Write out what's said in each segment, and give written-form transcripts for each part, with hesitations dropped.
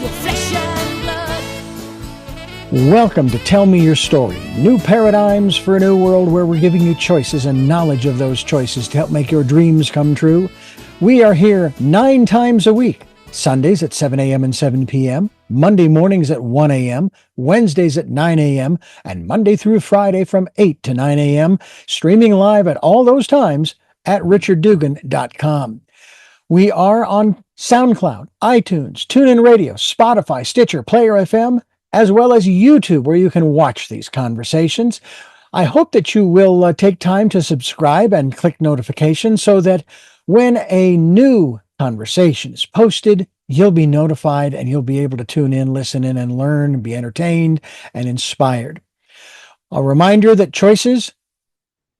your flesh and blood. Welcome to Tell Me Your Story, new paradigms for a new world where we're giving you choices and knowledge of those choices to help make your dreams come true. We are here 9 times a week, Sundays at 7 a.m. and 7 p.m., Monday mornings at 1 a.m., Wednesdays at 9 a.m., and Monday through Friday from 8 to 9 a.m., streaming live at all those times at richarddugan.com. We are on SoundCloud, iTunes, TuneIn Radio, Spotify, Stitcher, Player FM, as well as YouTube, where you can watch these conversations. I hope that you will take time to subscribe and click notifications so that when a new conversation is posted, you'll be notified and you'll be able to tune in, listen in, and learn, be entertained and inspired. A reminder that Choices,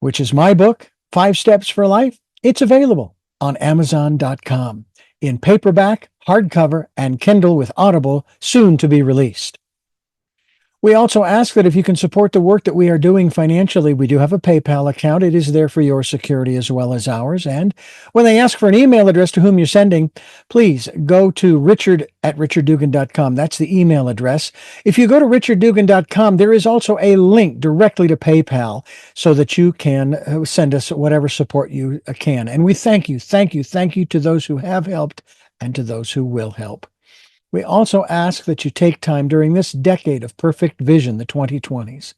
which is my book, 5 Steps for Life, it's available on Amazon.com in paperback, hardcover, and Kindle with Audible, soon to be released. We also ask that if you can support the work that we are doing financially, we do have a PayPal account. It is there for your security as well as ours. And when they ask for an email address to whom you're sending, please go to richard@richarddugan.com. That's the email address. If you go to richarddugan.com, there is also a link directly to PayPal so that you can send us whatever support you can. And we thank you to those who have helped and to those who will help. We also ask that you take time during this decade of perfect vision, the 2020s,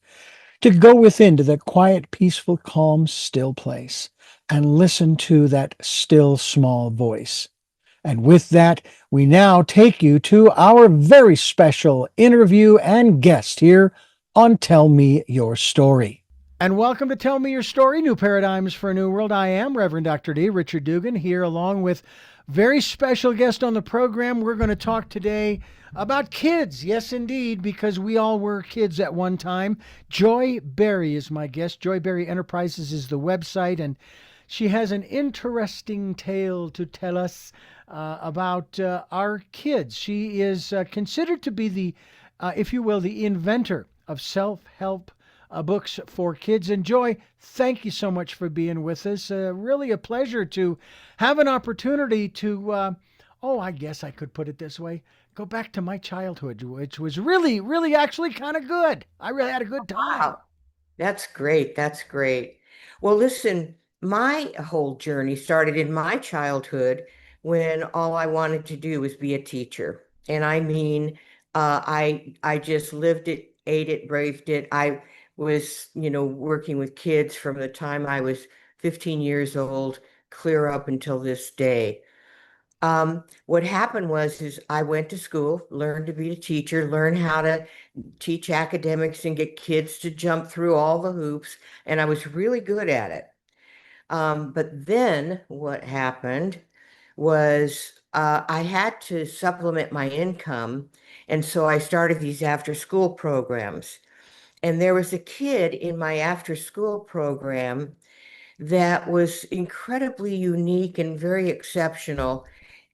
to go within to that quiet, peaceful, calm, still place and listen to that still, small voice. And with that, we now take you to our very special interview and guest here on Tell Me Your Story. And welcome to Tell Me Your Story, New Paradigms for a New World. I am Reverend Dr. D. Richard Dugan, here along with very special guest on the program. We're going to talk today about kids. Yes, indeed, because we all were kids at one time. Joy Berry is my guest. Joy Berry Enterprises is the website, and she has an interesting tale to tell us about our kids. She is considered to be the, if you will, the inventor of self-help books for kids. And Joy, thank you so much for being with us. Really a pleasure to have an opportunity to, I guess I could put it this way, go back to my childhood, which was really actually kind of good. I really had a good time. Wow, that's great. That's great. Well, listen, my whole journey started in my childhood when all I wanted to do was be a teacher. And I mean, I just lived it, ate it, braved it. I was, working with kids from the time I was 15 years old, clear up until this day. What happened is I went to school, learned to be a teacher, learn how to teach academics and get kids to jump through all the hoops, and I was really good at it. But then what happened was I had to supplement my income, and so I started these after-school programs. And there was a kid in my after-school program that was incredibly unique and very exceptional.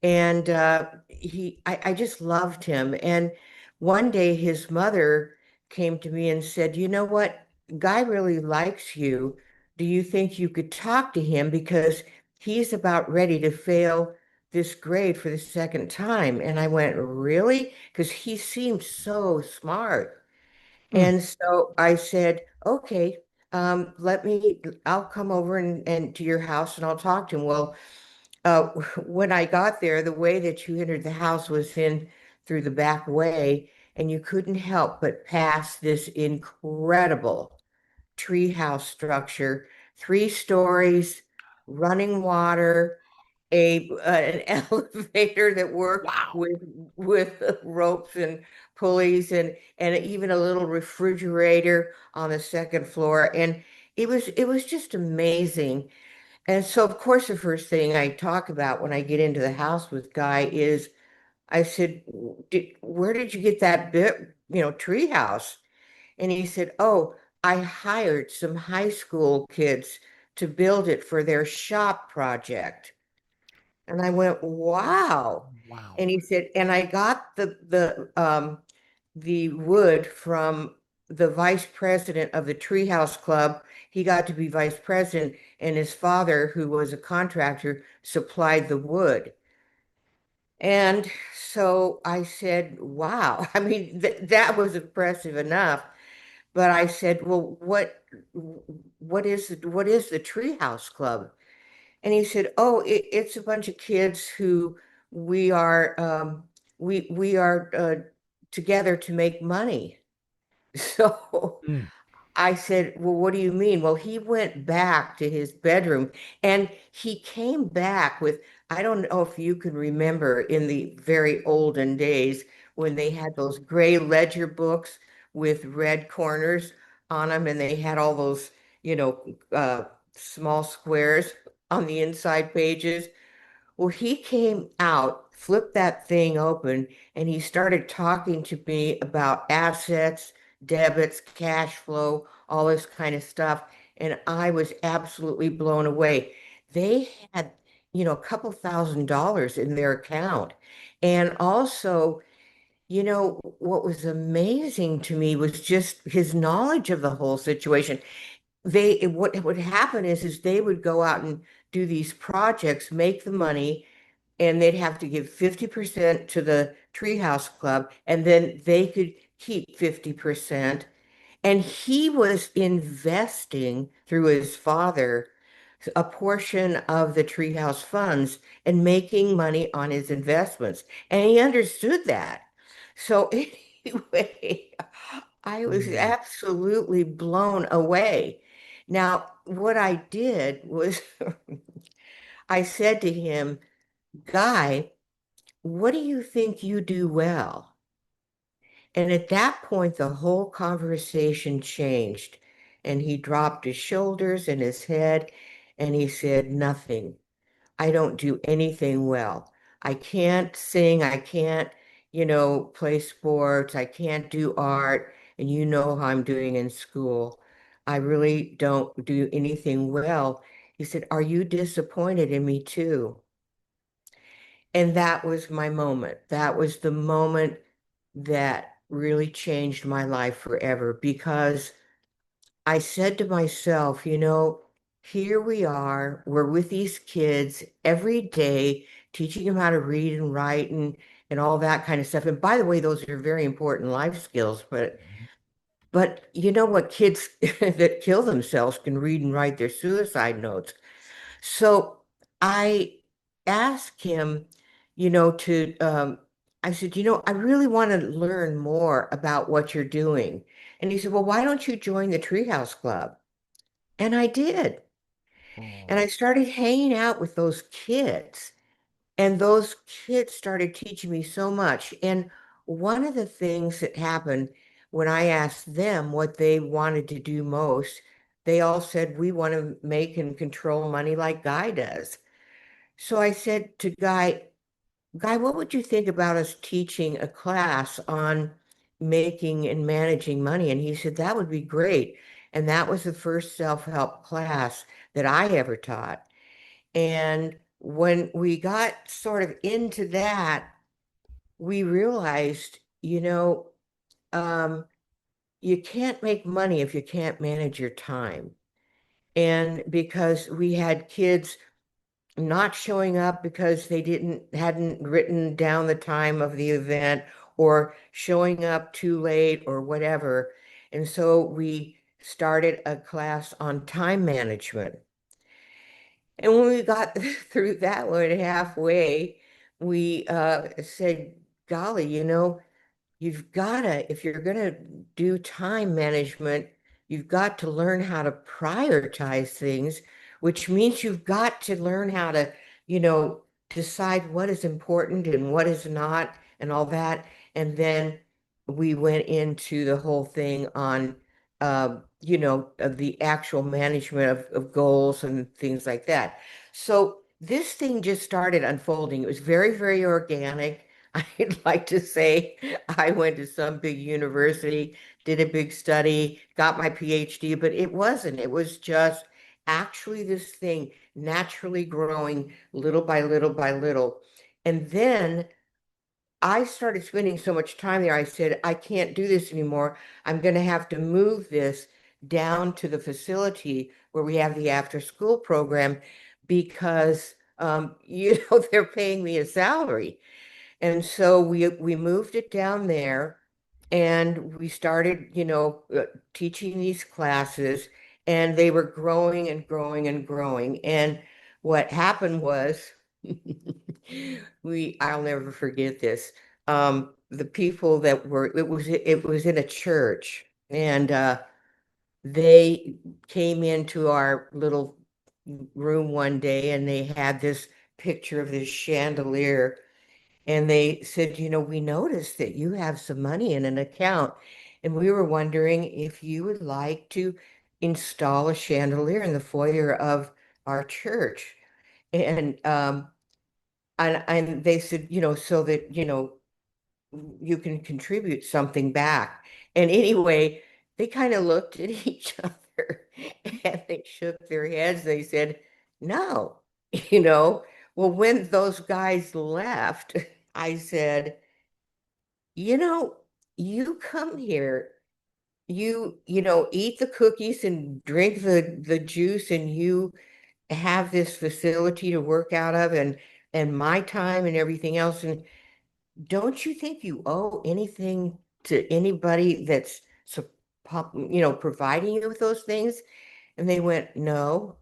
And I just loved him. And one day his mother came to me and said, "You know what? Guy really likes you. Do you think you could talk to him? Because he's about ready to fail this grade for the second time." And I went, "Really?" Because he seemed so smart. And so I said, "Okay, I'll come over and to your house and I'll talk to him." Well, when I got there, the way that you entered the house was in through the back way, and you couldn't help but pass this incredible treehouse structure, 3 stories, running water, an elevator that worked Wow. with ropes and pulleys, and even a little refrigerator on the second floor, and it was just amazing. And so, of course, the first thing I talk about when I get into the house with Guy is I said, Where did you get that bit, tree house?" And he said, "Oh, I hired some high school kids to build it for their shop project." And I went, "Wow." Wow. And he said, "And I got the wood from the vice president of the Treehouse Club. He got to be vice president, and his father, who was a contractor, supplied the wood." And So I said, wow. I mean, that was impressive enough. But I said, well, what is the Treehouse Club? And he said, oh, it's a bunch of kids who we are we are together to make money. So Mm. I said, well, what do you mean? Well, he went back to his bedroom and he came back with, I don't know if you can remember in the very olden days when they had those gray ledger books with red corners on them and they had all those, you know, small squares on the inside pages. Well, he came out, flipped that thing open, and he started talking to me about assets, debits, cash flow, all this kind of stuff. And I was absolutely blown away. They had, a couple $1,000s in their account. And also, what was amazing to me was just his knowledge of the whole situation. What would happen is they would go out and do these projects, make the money, and they'd have to give 50% to the Treehouse Club, and then they could keep 50%. And he was investing through his father a portion of the Treehouse funds and making money on his investments. And he understood that. So anyway, I was Mm. absolutely blown away. Now, what I did was I said to him, Guy, what do you think you do well? And at that point, the whole conversation changed. And he dropped his shoulders and his head and he said, nothing. I don't do anything well. I can't sing. I can't, play sports. I can't do art. And you know how I'm doing in school. I really don't do anything well. He said, are you disappointed in me too? And that was my moment. That was the moment that really changed my life forever because I said to myself, here we are, we're with these kids every day, teaching them how to read and write and all that kind of stuff. And by the way, those are very important life skills, but you know what kids that kill themselves can read and write their suicide notes. So I asked him, I said, I really want to learn more about what you're doing. And he said, well, why don't you join the Treehouse Club? And I did. And Oh. I started hanging out with those kids. And those kids started teaching me so much. And one of the things that happened when I asked them what they wanted to do most, they all said, we want to make and control money like Guy does. So I said to Guy, what would you think about us teaching a class on making and managing money? And he said, that would be great. And that was the first self-help class that I ever taught. And when we got sort of into that, we realized, um, you can't make money if you can't manage your time. And because we had kids not showing up because they hadn't written down the time of the event or showing up too late or whatever. And so we started a class on time management. And when we got through that one halfway, we said, golly, you've got to, if you're going to do time management, you've got to learn how to prioritize things, which means you've got to learn how to, you know, decide what is important and what is not and all that. And then we went into the whole thing on, the actual management of goals and things like that. So this thing just started unfolding. It was very, very organic. I'd like to say I went to some big university, did a big study, got my PhD, but it wasn't. It was just actually this thing naturally growing little by little by little. And then I started spending so much time there. I said, I can't do this anymore. I'm going to have to move this down to the facility where we have the after school program because, they're paying me a salary. And so we moved it down there and we started, teaching these classes and they were growing and growing and growing. And what happened was I'll never forget this. The people that were it was in a church and they came into our little room one day and they had this picture of this chandelier and they said, we noticed that you have some money in an account, and we were wondering if you would like to install a chandelier in the foyer of our church. And they said, so that, you can contribute something back. And anyway, they kind of looked at each other and they shook their heads. They said, no, you know. Well, when those guys left, I said, you know, you come here, eat the cookies and drink the juice, and you have this facility to work out of, and my time and everything else. And don't you think you owe anything to anybody that's providing you with those things? And they went, no.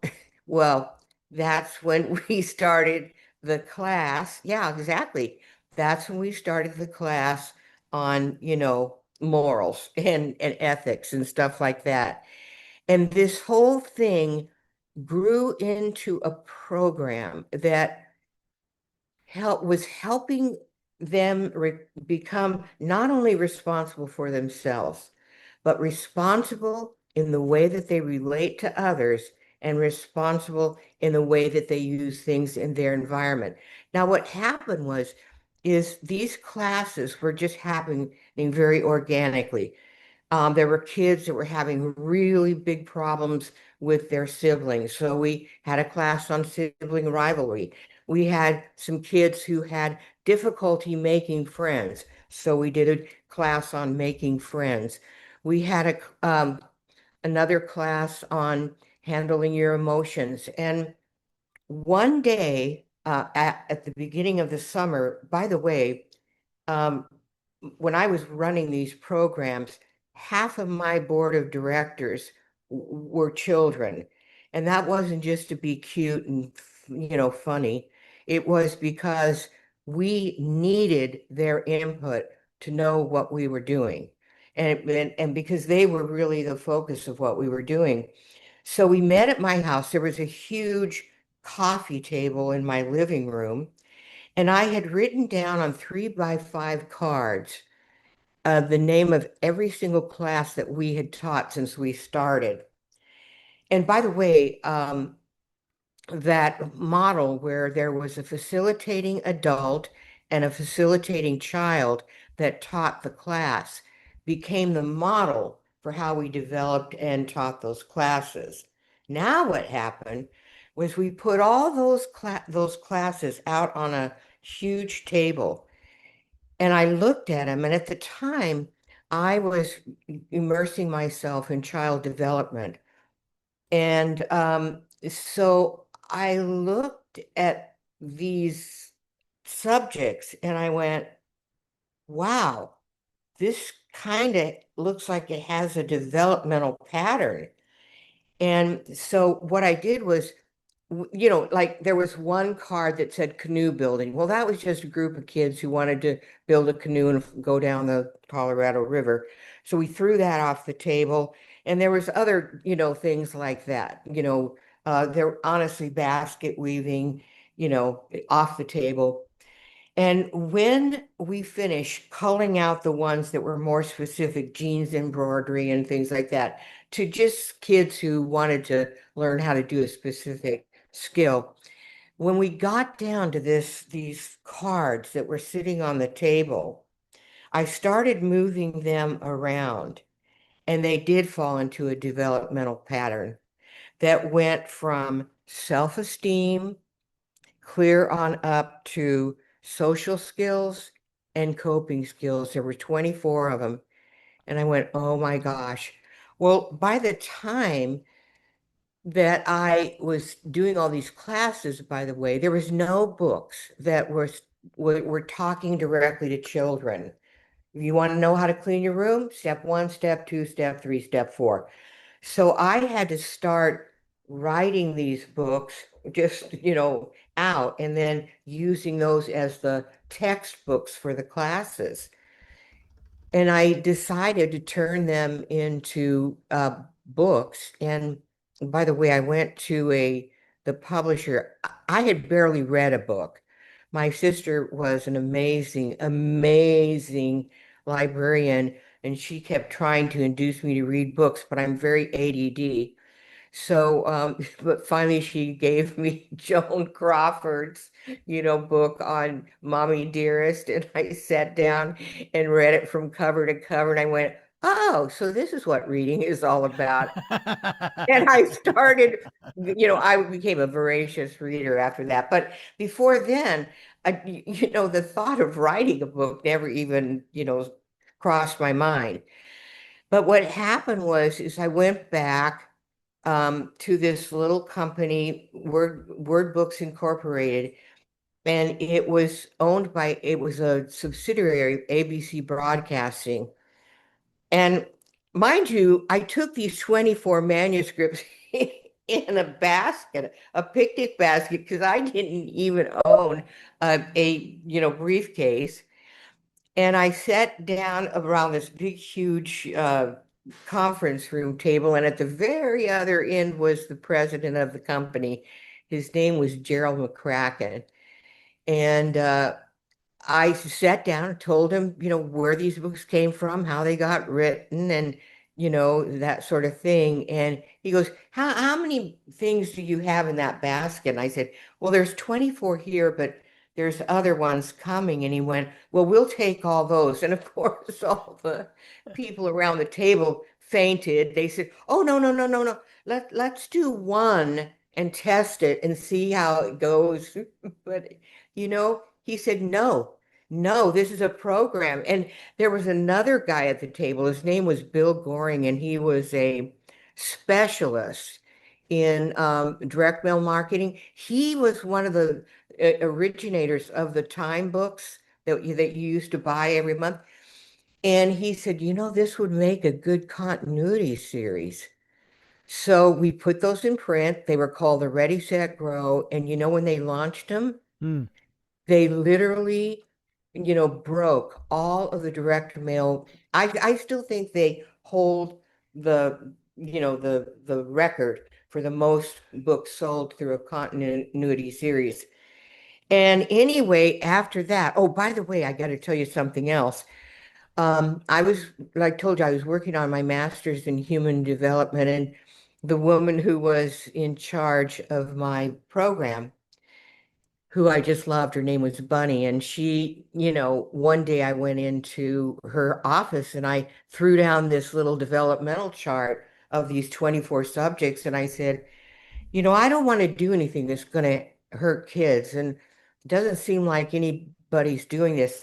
Well, that's when we started the class. Yeah, exactly. That's when we started the class on, morals and ethics and stuff like that. And this whole thing grew into a program that was helping them become not only responsible for themselves, but responsible in the way that they relate to others and responsible in the way that they use things in their environment. Now, what happened is these classes were just happening very organically. There were kids that were having really big problems with their siblings. So we had a class on sibling rivalry. We had some kids who had difficulty making friends. So we did a class on making friends. We had another class on handling your emotions. And one day, at the beginning of the summer, by the way, um, when I was running these programs, half of my board of directors were children. And that wasn't just to be cute and, funny. It was because we needed their input to know what we were doing. And because they were really the focus of what we were doing. So we met at my house. There was a huge coffee table in my living room. And I had written down on 3 by 5 cards the name of every single class that we had taught since we started. And by the way, that model where there was a facilitating adult and a facilitating child that taught the class became the model for how we developed and taught those classes. Now what happened was we put all those classes out on a huge table, and I looked at them, and at the time I was immersing myself in child development. And so I looked at these subjects and I went, wow, this kind of looks like it has a developmental pattern. And so what I did was, like there was one card that said canoe building. Well, that was just a group of kids who wanted to build a canoe and go down the Colorado River. So we threw that off the table. And there was other, things like that. There were honestly basket weaving, off the table. And when we finished culling out the ones that were more specific, jeans embroidery and things like that, to just kids who wanted to learn how to do a specific skill. When we got down to these cards that were sitting on the table, I started moving them around, and they did fall into a developmental pattern that went from self-esteem clear on up to social skills and coping skills. There were 24 of them. And I went, oh my gosh. Well, by the time that I was doing all these classes, by the way, there was no books that were we're talking directly to children. You want to know how to clean your room? Step one, step two, step three, step four. So I had to start writing these books just, out and then using those as the textbooks for the classes. And I decided to turn them into books. And by the way, I went to the publisher. I had barely read a book. My sister was an amazing, amazing librarian, and she kept trying to induce me to read books, but I'm very ADD. So, but finally she gave me Joan Crawford's, book on Mommy Dearest, and I sat down and read it from cover to cover, and I went, oh, so this is what reading is all about. And I started, I became a voracious reader after that. But before then, the thought of writing a book never even, crossed my mind. But what happened is I went back to this little company, Word Books Incorporated, and it was a subsidiary of ABC Broadcasting. And mind you, I took these 24 manuscripts in a basket, a picnic basket, because I didn't even own briefcase. And I sat down around this big, huge conference room table, and at the very other end was the president of the company. His name was Gerald McCracken. And I sat down and told him, where these books came from, how they got written, and, that sort of thing. And he goes, how many things do you have in that basket? And I said, well, there's 24 here, but there's other ones coming. And he went, well, we'll take all those. And of course, all the people around the table fainted. They said, oh, no, no, no, no, no. Let's do one and test it and see how it goes. But, he said, no. No, this is a program. And there was another guy at the table. His name was Bill Goring, and he was a specialist in direct mail marketing. He was one of the originators of the time books that you used to buy every month. And he said, this would make a good continuity series. So we put those in print. They were called the Ready, Set, Grow. And when they launched them, Hmm. they literally, broke all of the direct mail. I still think they hold the record for the most books sold through a continuity series. And anyway, after that, oh, by the way, I got to tell you something else. I was, like I told you, I was working on my master's in human development, and the woman who was in charge of my program, who I just loved. Her name was Bunny. And she, one day I went into her office and I threw down this little developmental chart of these 24 subjects. And I said, I don't want to do anything that's going to hurt kids. And it doesn't seem like anybody's doing this.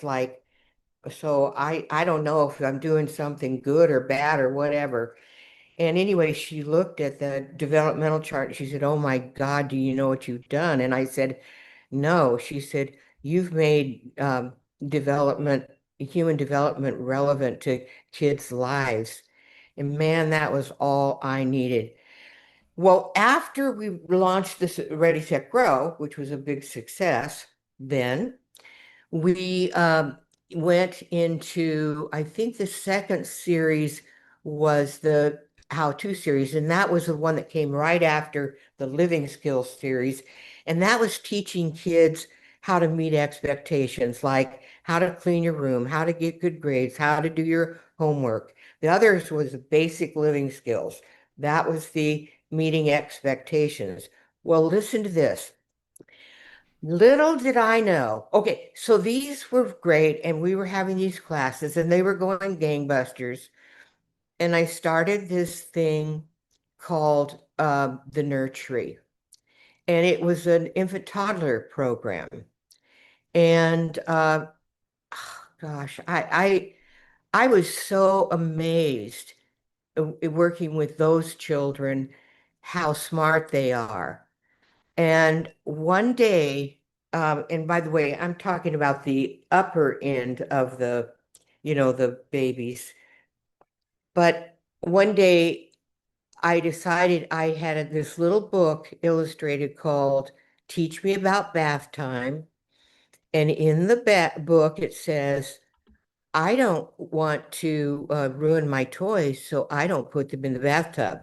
So I don't know if I'm doing something good or bad or whatever. And anyway, she looked at the developmental chart and she said, oh my God, do you know what you've done? And I said, no. She said, you've made human development relevant to kids' lives. And man, that was all I needed. Well, after we launched this Ready, Set, Grow, which was a big success, then we went into, I think the second series was the how-to series, and that was the one that came right after the living skills series. And that was teaching kids how to meet expectations, like how to clean your room, how to get good grades, how to do your homework. The others was the basic living skills. That was the meeting expectations. Well, listen to this. Little did I know. Okay, so these were great, and we were having these classes, and they were going gangbusters. And I started this thing called the Nursery, and it was an infant toddler program. And gosh, I was so amazed working with those children, how smart they are. And one day, and by the way, I'm talking about the upper end of the babies. But one day I decided I had this little book illustrated called Teach Me About Bath Time. And in the book, it says, I don't want to ruin my toys, so I don't put them in the bathtub.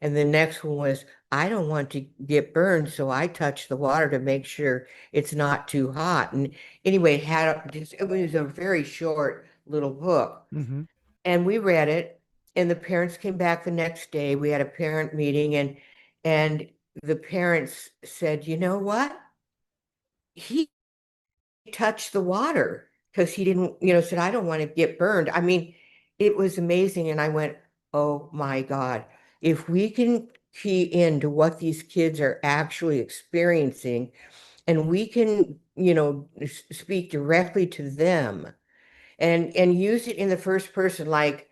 And the next one was, I don't want to get burned, so I touch the water to make sure it's not too hot. And anyway, it was a very short little book. Mm-hmm. And we read it, and the parents came back the next day. We had a parent meeting, and the parents said, you know what? He touch the water because he didn't, said, I don't want to get burned. I mean, it was amazing. And I went, oh my God, if we can key into what these kids are actually experiencing and we can, speak directly to them and use it in the first person, like,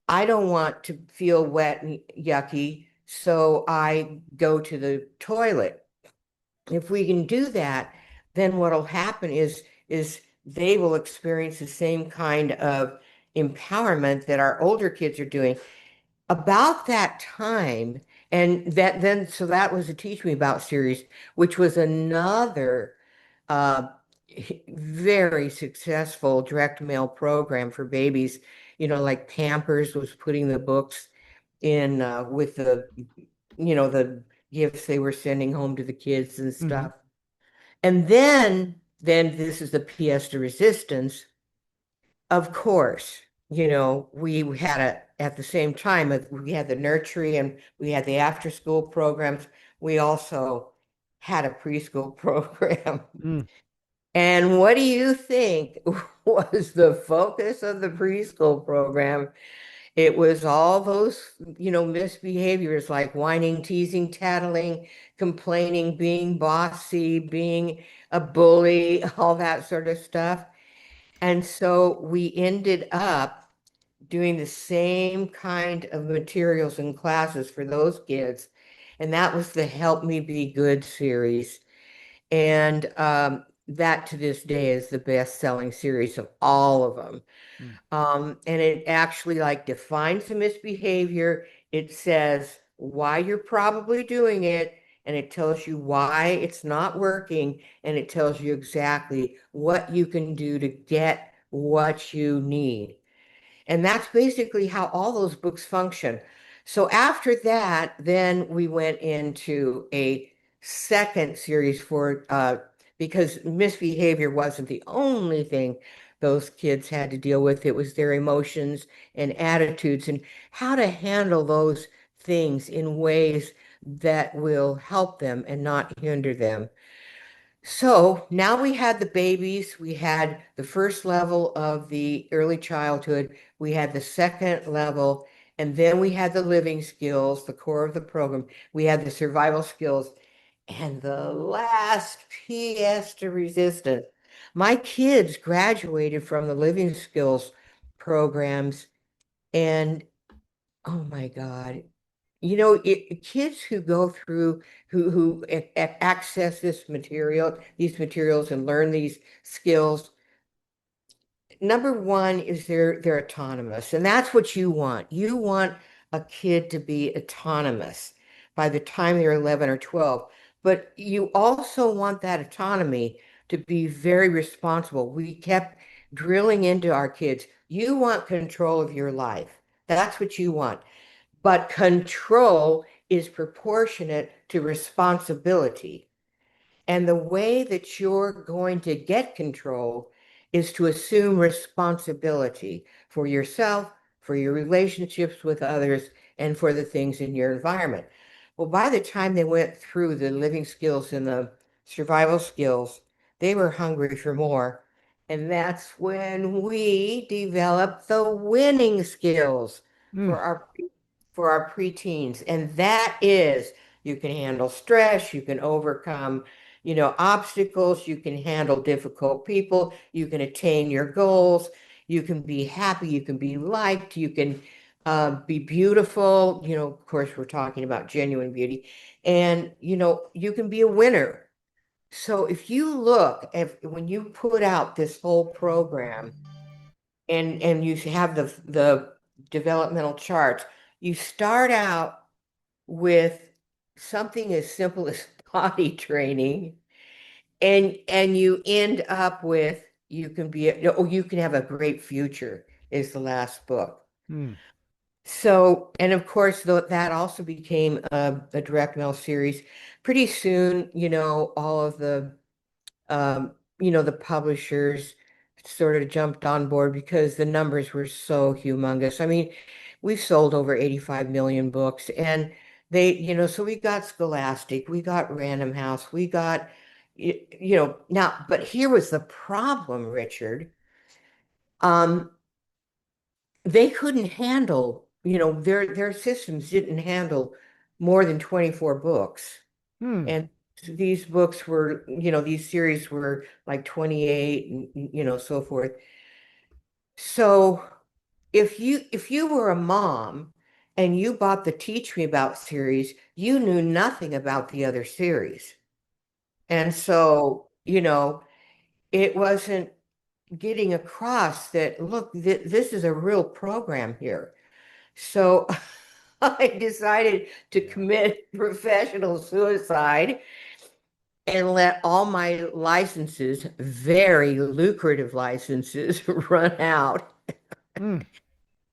I don't want to feel wet and yucky, so I go to the toilet. If we can do that, then what'll happen is they will experience the same kind of empowerment that our older kids are doing. About that time, and so that was a Teach Me About series, which was another uh, very successful direct mail program for babies. Like Pampers was putting the books in with the gifts they were sending home to the kids and Mm-hmm. stuff. And then this is the pièce de resistance. Of course, we had at the same time, we had the nursery and we had the after school programs. We also had a preschool program. Mm. And what do you think was the focus of the preschool program? It was all those, misbehaviors like whining, teasing, tattling, complaining, being bossy, being a bully, all that sort of stuff. And so we ended up doing the same kind of materials and classes for those kids. And that was the Help Me Be Good series. And that to this day is the best-selling series of all of them. Mm. And it actually like defines the misbehavior. It says why you're probably doing it, and it tells you why it's not working, and it tells you exactly what you can do to get what you need. And that's basically how all those books function. So after that, then we went into a second series because misbehavior wasn't the only thing those kids had to deal with. It was their emotions and attitudes and how to handle those things in ways that will help them and not hinder them. So now we had the babies, we had the first level of the early childhood, we had the second level, and then we had the living skills, the core of the program. We had the survival skills, and the last PS to resistance. My kids graduated from the living skills programs, and oh my God, kids who go through, who access these materials and learn these skills, number one is they're autonomous, and that's what you want. You want a kid to be autonomous by the time they're 11 or 12, but you also want that autonomy to be very responsible. We kept drilling into our kids, you want control of your life. That's what you want. But control is proportionate to responsibility. And the way that you're going to get control is to assume responsibility for yourself, for your relationships with others, and for the things in your environment. Well, by the time they went through the living skills and the survival skills, they were hungry for more. And that's when we developed the winning skills Mm. for our preteens. And that is you can handle stress, you can overcome, obstacles, you can handle difficult people, you can attain your goals, you can be happy, you can be liked, you can be beautiful. Of course, we're talking about genuine beauty, and you can be a winner. So if you look at when you put out this whole program and you have the developmental charts, you start out with something as simple as potty training, and you end up with you can have a great future is the last book. Hmm. So, and of course, that also became a direct mail series. Pretty soon, all of the publishers sort of jumped on board because the numbers were so humongous. I mean, we've sold over 85 million books, and so we got Scholastic, we got Random House, we got, now, but here was the problem, Richard. Um, they couldn't handle, their systems didn't handle more than 24 books. Hmm. And these books were, these series were like 28 and, so forth. So if you were a mom and you bought the Teach Me About series, you knew nothing about the other series. And so, it wasn't getting across that, look, this is a real program here. So I decided to Yeah. commit professional suicide and let all my licenses, very lucrative licenses, run out. Hmm.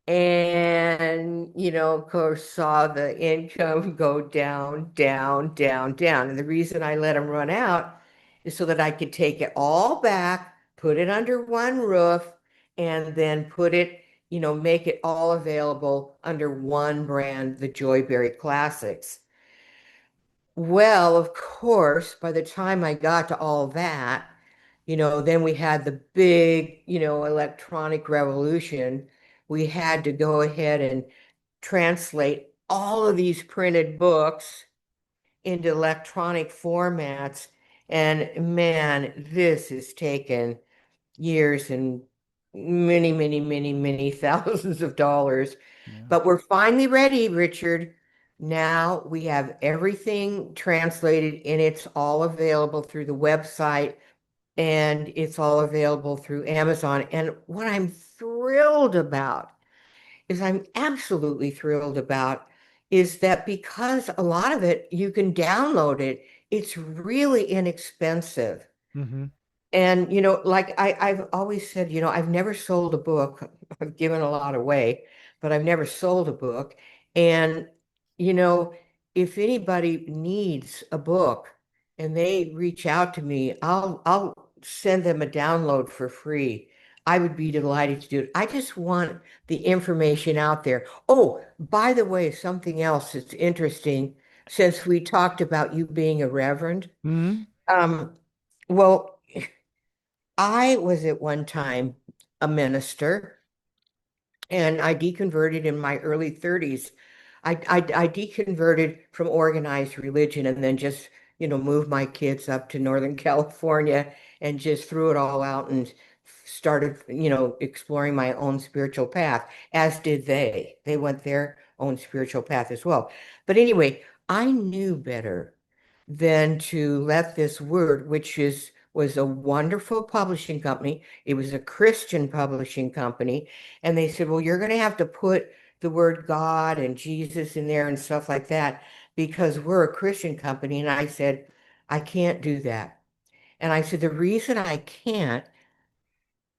And, of course, saw the income go down, down, down, down. And the reason I let them run out is so that I could take it all back, put it under one roof, and then make it all available under one brand, the Joyberry Classics. Well, of course, by the time I got to all that, then we had the big, electronic revolution. We had to go ahead and translate all of these printed books into electronic formats. And man, this has taken years and many, many, many, many thousands of dollars. Yeah. But we're finally ready, Richard. Now we have everything translated and it's all available through the website and it's all available through Amazon. And what I'm thrilled about I'm absolutely thrilled about is that because a lot of it you can download it, it's really inexpensive. Mm-hmm. And, like I've always said, I've never sold a book. I've given a lot away, but I've never sold a book. And, you know, if anybody needs a book and they reach out to me, I'll send them a download for free. I would be delighted to do it. I just want the information out there. Oh, by the way, something else that's interesting, since we talked about you being a reverend. Mm-hmm. Um, well, I was at one time a minister and I deconverted in my early 30s. I deconverted from organized religion and then just, moved my kids up to Northern California and just threw it all out and started, exploring my own spiritual path, as did they. They went their own spiritual path as well. But anyway, I knew better than to let this word, which was a wonderful publishing company. It was a Christian publishing company. And they said, well, you're going to have to put the word God and Jesus in there and stuff like that because we're a Christian company. And I said, I can't do that. And I said, the reason I can't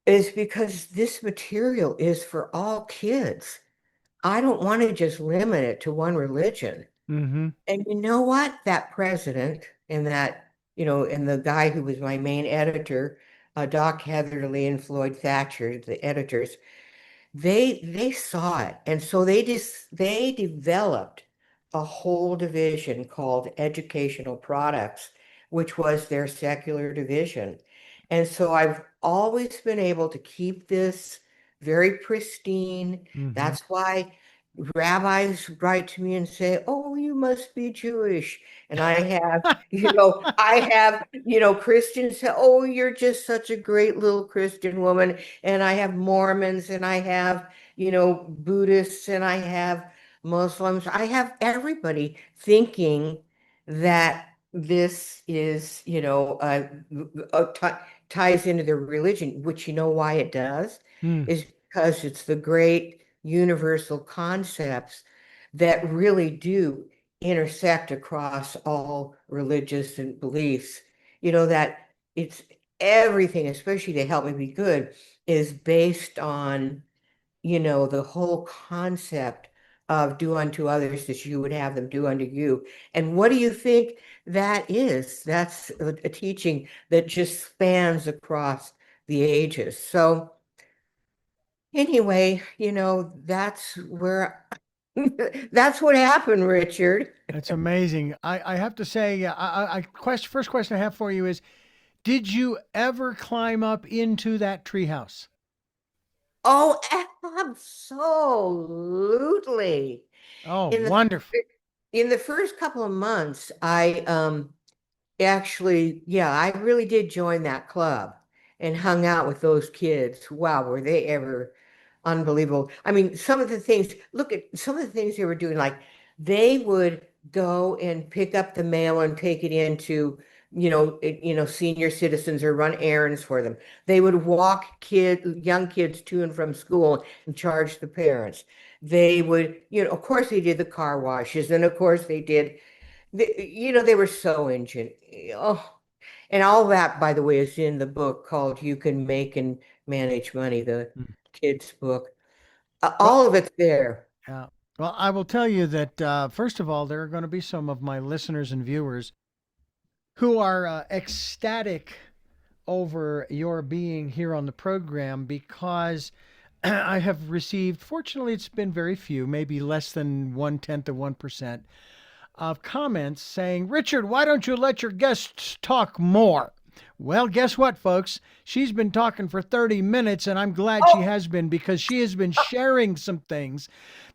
is because this material is for all kids. I don't want to just limit it to one religion. Mm-hmm. And you know what? That president and and the guy who was my main editor, Doc Heatherly and Floyd Thatcher, the editors, they saw it. And so they developed a whole division called Educational Products, which was their secular division. And so I've always been able to keep this very pristine. Mm-hmm. That's why rabbis write to me and say, "Oh, you must be Jewish." And Christians say, "Oh, you're just such a great little Christian woman." And I have Mormons and I have, Buddhists and I have Muslims. I have everybody thinking that this is, ties into their religion, which you know why it does Hmm. is because it's the great universal concepts that really do intersect across all religious and beliefs. That it's everything, especially to help me be good, is based on the whole concept of do unto others as you would have them do unto you. And what do you think that is? That's a teaching that just spans across the ages. So anyway, that's where that's what happened, Richard. That's amazing. I have to say, first question I have for you is, did you ever climb up into that treehouse? Oh, absolutely. Oh, In the wonderful. in the first couple of months, actually, yeah, I really did join that club and hung out with those kids. Wow, were they ever unbelievable. I mean, look at some of the things they were doing, like they would go and pick up the mail and take it into, senior citizens or run errands for them. They would walk young kids to and from school and charge the parents. They would, of course they did the car washes, and of course they were so oh, and all that, by the way, is in the book called You Can Make and Manage Money, the Mm. kids' book. Well, All of it's there. yeah. Well, I will tell you that first of all, there are going to be some of my listeners and viewers who are ecstatic over your being here on the program because I have received, fortunately, it's been very few, maybe less than 1/10 of 1% of comments saying, Richard, why don't you let your guests talk more? Well, guess what, folks? She's been talking for 30 minutes, and I'm glad she Oh, has been because she has been sharing some things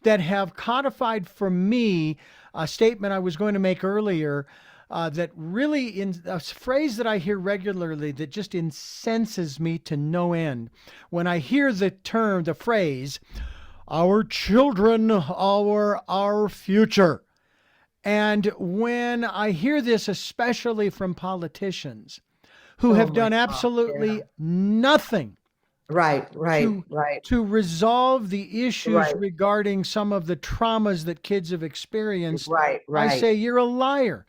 that have codified for me a statement I was going to make earlier. That really, in a phrase that I hear regularly that just incenses me to no end. When I hear the phrase, our children are our future. And when I hear this, especially from politicians who oh have my done God. Yeah. absolutely nothing Right, right, to right, resolve the issues right, regarding some of the traumas that kids have experienced, right, I right. say you're a liar.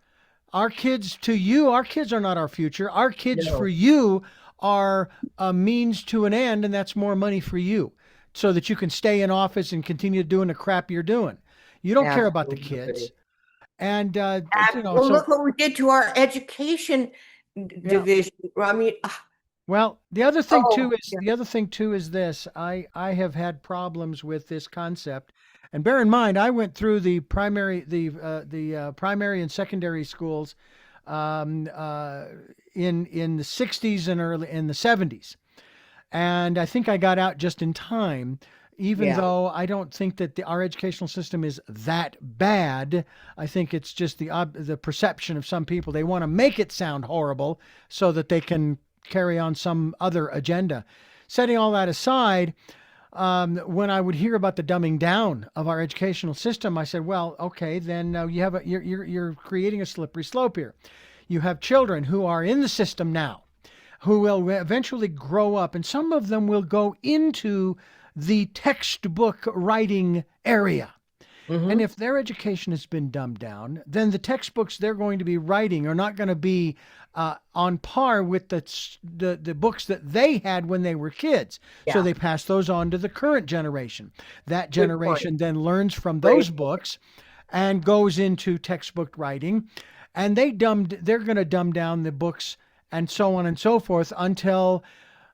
Our kids are not our future. Our kids for No, you are a means to an end, and that's more money for you so that you can stay in office and continue doing the crap you're doing. You don't care about the kids. absolutely. And, Well, so look what we did to our education yeah. division. I mean, Well, oh, yeah, the other thing too is this. I have had problems with this concept, and bear in mind, I went through the primary and secondary schools, um, uh, in the '60s and early in the '70s, and I think I got out just in time. Even yeah, though I don't think that our educational system is that bad, I think it's just the perception of some people. They want to make it sound horrible so that they can carry on some other agenda. Setting all that aside, when I would hear about the dumbing down of our educational system, I said, "Well, okay, then you're creating a slippery slope here. You have children who are in the system now, who will eventually grow up, and some of them will go into the textbook writing area. And hmm, if their education has been dumbed down, then the textbooks they're going to be writing are not going to be on par with the books that they had when they were kids. So yeah. they pass those on to the current generation. That Good point. generation then learns from those Great point. books and goes into textbook writing, and they're going to dumb down the books and so on and so forth until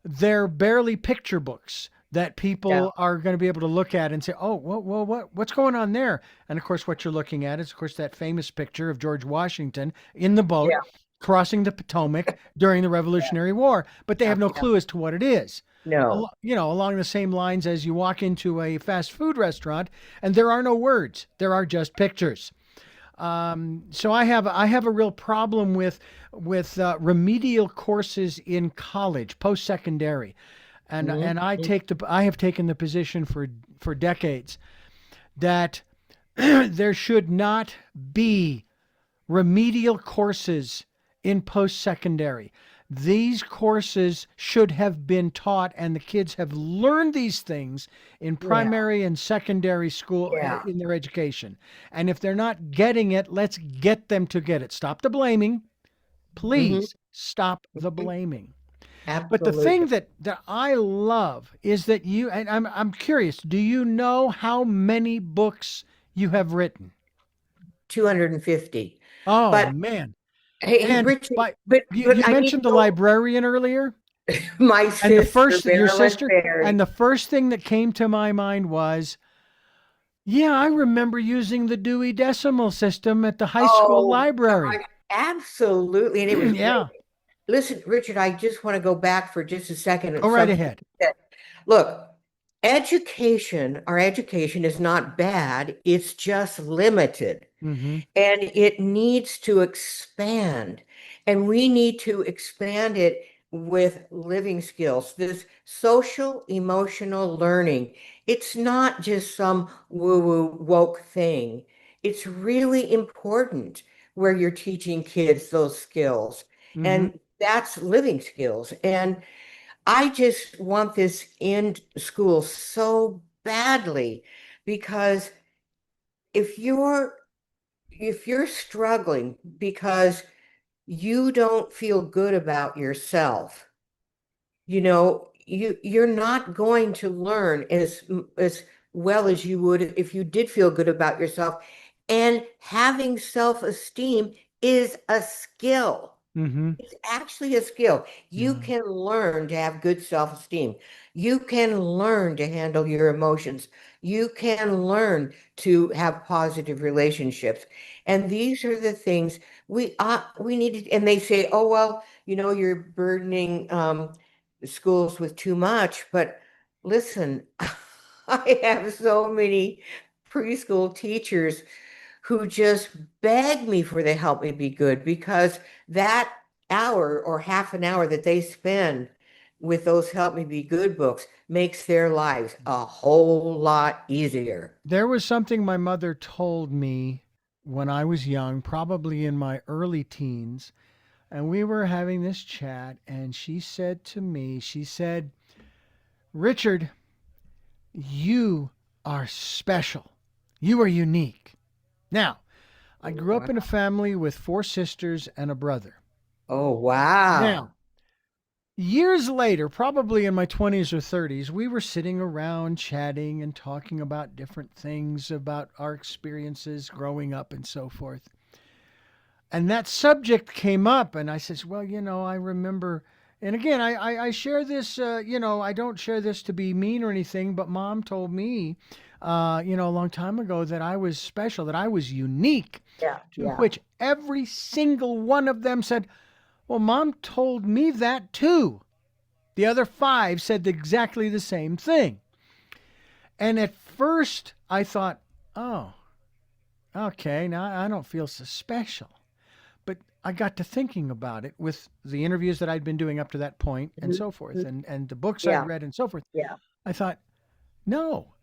they're barely picture books that Yeah, people are going to be able to look at and say, "Oh, what's going on there?" And of course, what you're looking at is, of course, that famous picture of George Washington in the boat yeah, crossing the Potomac during the Revolutionary War, but they have no yeah. clue as to what it is. No, Along the same lines as you walk into a fast food restaurant and there are no words, there are just pictures. So I have a real problem with remedial courses in college, post secondary, hmm, I have taken the position for decades that there should not be remedial courses in post secondary. These courses should have been taught, and the kids have learned these things in Yeah. primary and secondary school Yeah. in their education. And if they're not getting it, let's get them to get it. Stop the blaming. Hmm. Please stop the blaming. But the thing Absolutely. that I love is that you, and I'm curious, do you know how many books you have written? 250. Oh But man. hey, And Richard, by you but I need to mentioned the go. librarian earlier, My and the sister, first your Marilyn sister, and Berry. the first thing that came to my mind was, yeah, I remember using the Dewey Decimal System at the high school Oh, library. God, absolutely. And it was great. Yeah, Listen, Richard, I just want to go back for just a second go at right something ahead. you said. Look, our education is not bad, it's just limited. Mm-hmm. And it needs to expand. And we need to expand it with living skills, this social emotional learning. It's not just some woo-woo woke thing. It's really important where you're teaching kids those skills. Mm-hmm. And that's living skills. And I just want this in school so badly because if you're if you're struggling because you don't feel good about yourself, you're not going to learn as well as you would if you did feel good about yourself. And having self-esteem is a skill. Mm-hmm. It's actually a skill. You Yeah. can learn to have good self-esteem. You can learn to handle your emotions. You can learn to have positive relationships. And these are the things we need to, and they say, oh, well, you're burdening schools with too much. But listen, I have so many preschool teachers who just beg me for the help me be good because that hour or half an hour that they spend with those help me be good books makes their lives a whole lot easier. There was something my mother told me when I was young, probably in my early teens, and we were having this chat, and she said to me, she said, Richard, you are special. You are unique. Now, I grew up Wow. in a family with four sisters and a brother. Oh, Now, wow. years later, probably in my 20s or 30s, we were sitting around chatting and talking about different things about our experiences growing up and so forth. And that subject came up, and I says, well, I remember. And again, I share this, I don't share this to be mean or anything, but mom told me, a long time ago that I was special, that I was unique, Yeah, to yeah. which every single one of them said, well, mom told me that too. The other five said exactly the same thing. And at first I thought, oh, okay, now I don't feel so special. But I got to thinking about it with the interviews that I'd been doing up to that point and Mhm, so forth, mhm. and the books I'd Yeah, read and so forth. yeah. I thought, no,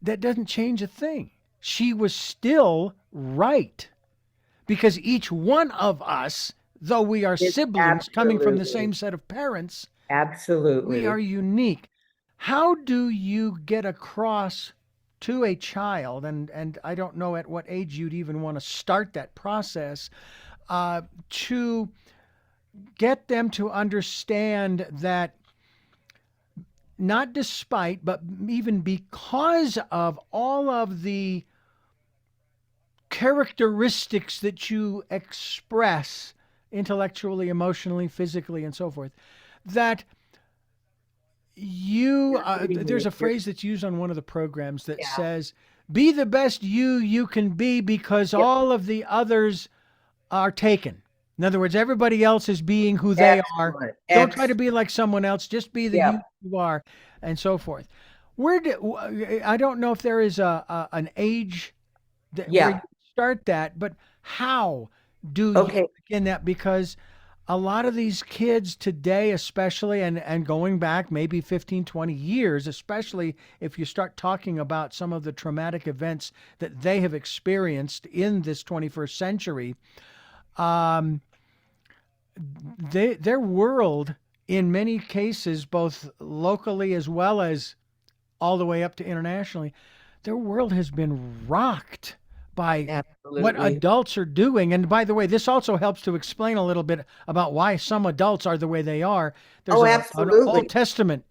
that doesn't change a thing. She was still right because each one of us, though we are It's siblings coming from the same absolutely, set of parents, we are absolutely. unique. How do you get across to a child, and I don't know at what age you'd even want to start that process, to get them to understand that not despite, but even because of all of the characteristics that you express intellectually, emotionally, physically, and so forth, that You're hitting there's me. a phrase that's used on one of the programs that Yeah. says, be the best you can be because Yep. all of the others are taken. In other words, everybody else is being who they are. Excellent. Don't try to Excellent. be like someone else. Just be the Yep. you are, and so forth. I don't know if there is an age where you Yeah. start that, but how do you Okay. begin that? Because a lot of these kids today, especially, and going back maybe 15, 20 years, especially if you start talking about some of the traumatic events that they have experienced in this 21st century, um, their world, in many cases, both locally as well as all the way up to internationally, their world has been rocked by what Absolutely. adults are doing. And by the way, this also helps to explain a little bit about why some adults are the way they are. There's Oh, an Old absolutely. Testament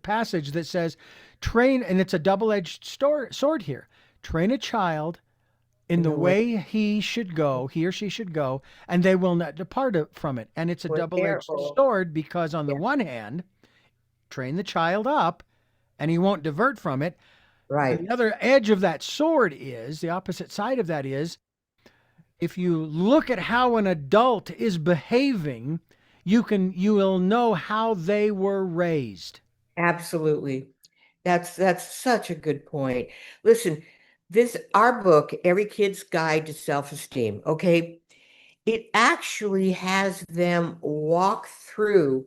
passage that says, train, and it's a double edged sword here, train a child in In the the way way he should go, he or she should go, and they will not depart from it. And it's a when double they're edged old. sword because, on the Yeah, one hand, train the child up and he won't divert from it. And right. the other edge of that sword is the opposite side of that is if you look at how an adult is behaving, you will know how they were raised. Absolutely. That's such a good point. Listen, this our book, Every Kid's Guide to Self-Esteem, okay? It actually has them walk through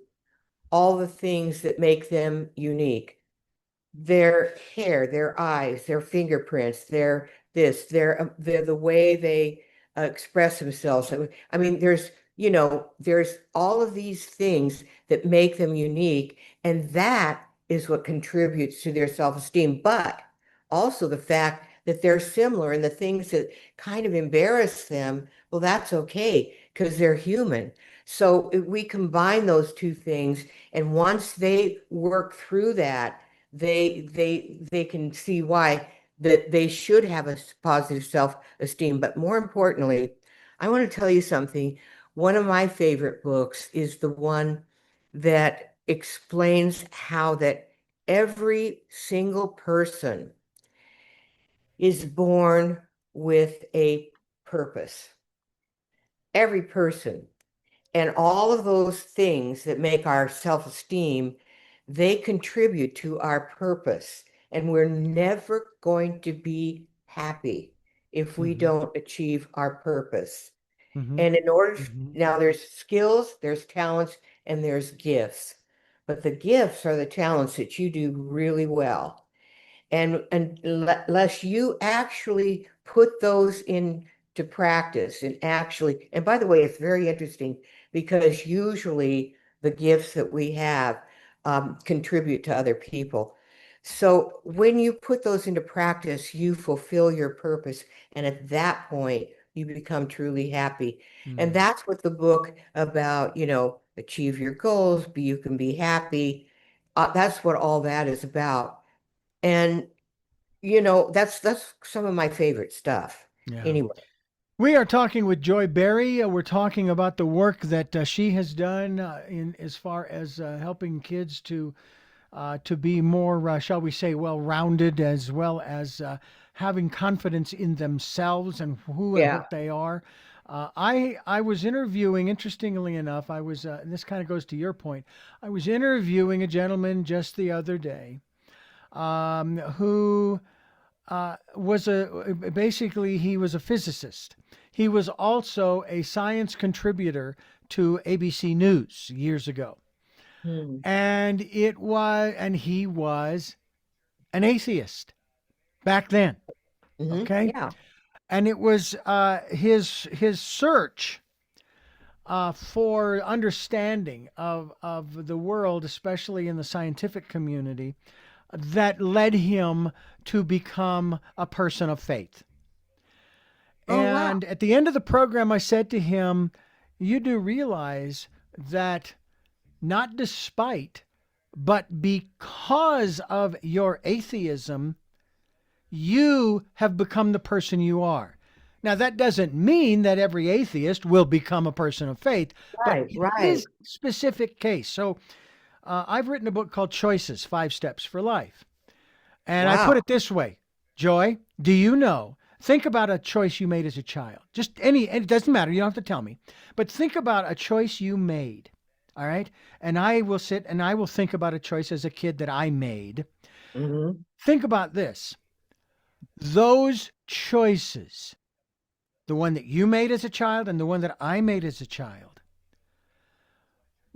all the things that make them unique. Their hair, their eyes, their fingerprints, their this, their the way they express themselves. I mean, there's all of these things that make them unique, and that is what contributes to their self-esteem. But also the fact that they're similar and the things that kind of embarrass them, well, that's okay because they're human. So if we combine those two things, and once they work through that, they can see why that they should have a positive self-esteem. But more importantly, I want to tell you something. One of my favorite books is the one that explains how that every single person is born with a purpose. Every person. And all of those things that make our self-esteem, they contribute to our purpose. And we're never going to be happy if we Mm-hmm. don't achieve our purpose. Mm-hmm. And in order, Mm-hmm. now there's skills, there's talents, and there's gifts. But the gifts are the talents that you do really well. And unless you actually put those into practice and actually, and by the way, it's very interesting because usually the gifts that we have contribute to other people. So when you put those into practice, you fulfill your purpose. And at that point, you become truly happy. And Mm. that's what the book about, achieve your goals, you can be happy. That's what all that is about. And that's some of my favorite stuff. Yeah. Anyway, We are talking with Joy Berry. We're talking about the work that she has done in as far as helping kids to be more, shall we say, well-rounded, as well as having confidence in themselves and who and yeah. what they are. I was interviewing, interestingly enough, and this kind of goes to your point. I was interviewing a gentleman just the other day who was basically he was a physicist. He was also a science contributor to ABC News years ago, Hmm. and he was an atheist back then. Okay, Yeah. and it was his search for understanding of the world, especially in the scientific community, that led him to become a person of faith. Oh, wow. And at the end of the program, I said to him, "You do realize that not despite, but because of your atheism, you have become the person you are." Now, that doesn't mean that every atheist will become a person of faith, but Right, in right. his specific case. So, I've written a book called Choices, 5 Steps for Life. And I put Wow. it this way, Joy, do you know? Think about a choice you made as a child. Just any, and it doesn't matter. You don't have to tell me. But think about a choice you made. All right. And I will sit and I will think about a choice as a kid that I made. Hmm. Think about this. Those choices, the one that you made as a child and the one that I made as a child,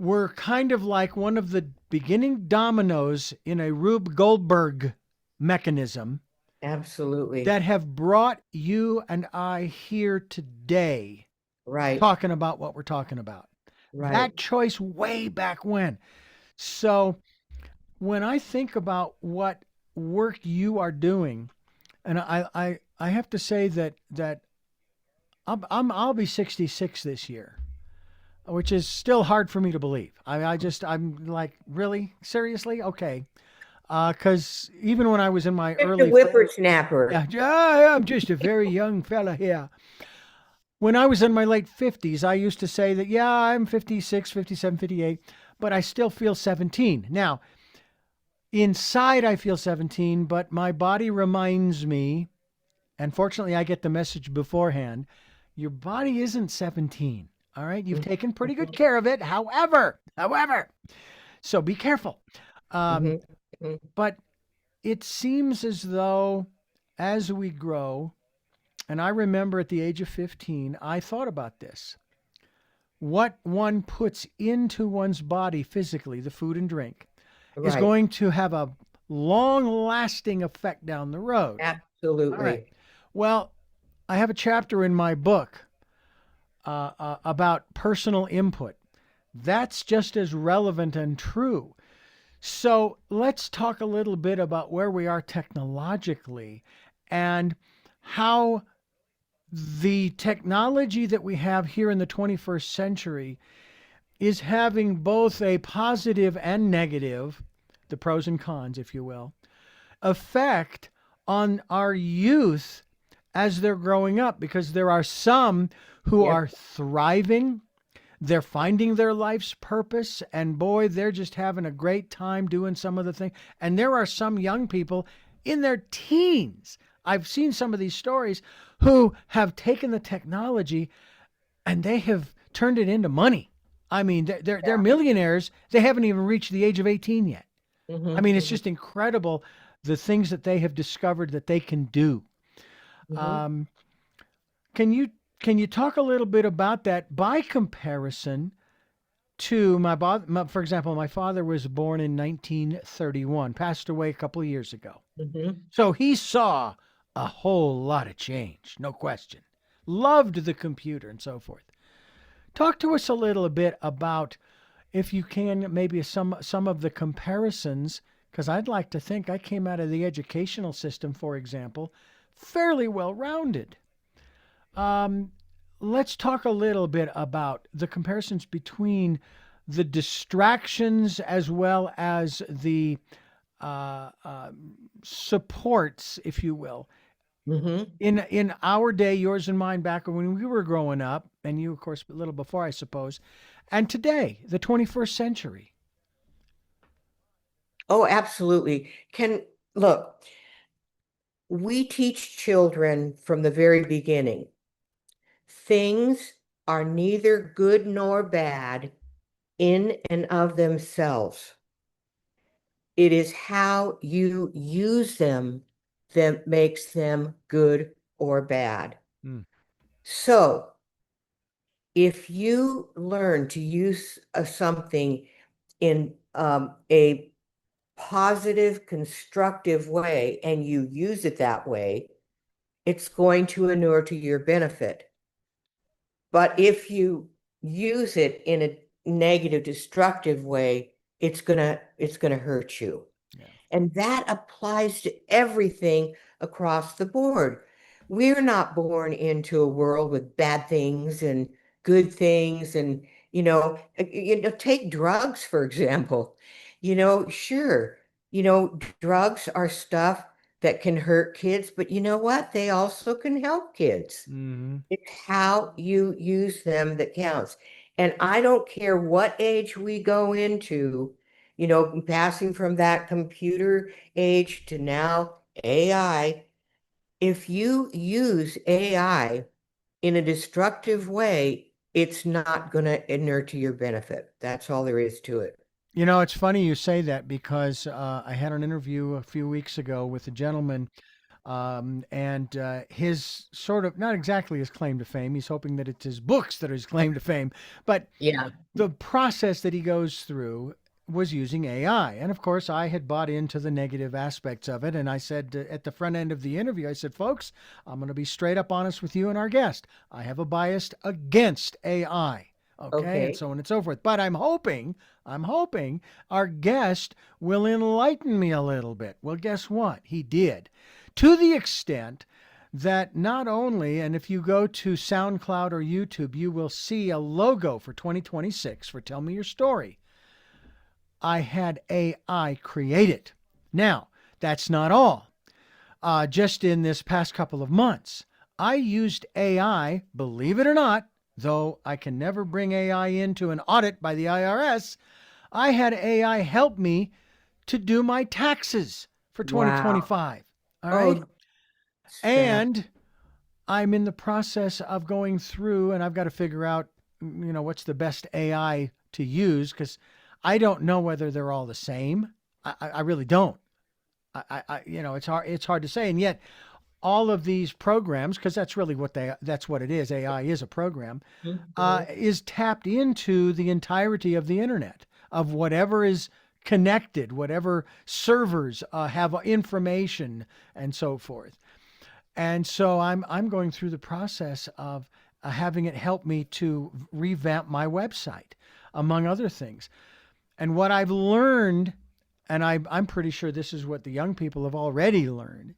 we're kind of like one of the beginning dominoes in a Rube Goldberg mechanism Absolutely. that have brought you and I here today Right. talking about what we're talking about. Right. That choice way back when. So when I think about what work you are doing, and I have to say that I'll be 66 this year, which is still hard for me to believe. I'm like, really, seriously, okay. Because even when I was in my Just a early, whippersnapper. yeah, I'm just a very young fella here. When I was in my late 50s, I used to say that, yeah, I'm 56, 57, 58, but I still feel 17. Now, inside, I feel 17, but my body reminds me, and fortunately, I get the message beforehand, your body isn't 17. All right. You've taken pretty good care of it. However, so be careful. Um, Hmm. Hmm. but it seems as though as we grow, and I remember at the age of 15, I thought about this. What one puts into one's body physically, the food and drink, is Right. going to have a long lasting effect down the road. All right. Absolutely. Well, I have a chapter in my book about personal input. That's just as relevant and true. So let's talk a little bit about where we are technologically and how the technology that we have here in the 21st century is having both a positive and negative, the pros and cons, if you will, effect on our youth as they're growing up, because there are some who Yep. are thriving. They're finding their life's purpose, and boy, they're just having a great time doing some of the things. And there are some young people in their teens. I've seen some of these stories who have taken the technology and they have turned it into money. I mean, they're millionaires. They haven't even reached the age of 18 yet. Hmm. I mean, it's Hmm. just incredible the things that they have discovered that they can do. Hmm. Um, can you can you talk a little bit about that by comparison to for example, my father was born in 1931, passed away a couple of years ago. Hmm. So he saw a whole lot of change, no question. Loved the computer and so forth. Talk to us a little bit about, if you can, maybe some of the comparisons, because I'd like to think I came out of the educational system, for example, fairly well rounded. Um, let's talk a little bit about the comparisons between the distractions as well as the uh, uh, supports, if you will, Hmm. in our day, yours and mine, back when we were growing up, and you, of course, a little before, I suppose, and today, the 21st century. Oh, absolutely. Can look, we teach children from the very beginning. Things are neither good nor bad in and of themselves. It is how you use them that makes them good or bad. Mm. So, if you learn to use something in a positive, constructive way and you use it that way, it's going to inure to your benefit. But if you use it in a negative, destructive way, it's gonna hurt you. Yeah. And that applies to everything across the board. We're not born into a world with bad things and good things. And, take drugs, for example. Sure, drugs are stuff that can hurt kids, but you know what? They also can help kids. Hmm. It's how you use them that counts. And I don't care what age we go into, passing from that computer age to now AI. If you use AI in a destructive way, it's not going to inure to your benefit. That's all there is to it. You know, it's funny you say that because I had an interview a few weeks ago with a gentleman. And his sort of, not exactly his claim to fame, he's hoping that it's his books that are his claim to fame, but Yeah. the process that he goes through was using AI. And of course, I had bought into the negative aspects of it. And I said at the front end of the interview, I said, folks, I'm going to be straight up honest with you and our guest. I have a bias against AI. Okay. And Okay. so on and so forth. But I'm hoping our guest will enlighten me a little bit. Well, guess what? He did, to the extent that not only, and if you go to SoundCloud or YouTube, you will see a logo for 2026 for Tell Me Your Story. I had AI create it. Now, that's not all. Just in this past couple of months, I used AI, believe it or not, though I can never bring AI into an audit by the IRS. I had AI help me to do my taxes for Wow. 2025. All right. Oh, that's fast. And I'm in the process of going through and I've got to figure out, what's the best AI to use because I don't know whether they're all the same. I really don't. It's hard to say. And yet all of these programs, because that's what it is. AI is a program, Mhm. is tapped into the entirety of the internet of whatever is connected, whatever servers have information and so forth. And so I'm going through the process of having it help me to revamp my website, among other things. And what I've learned, and I'm pretty sure this is what the young people have already learned,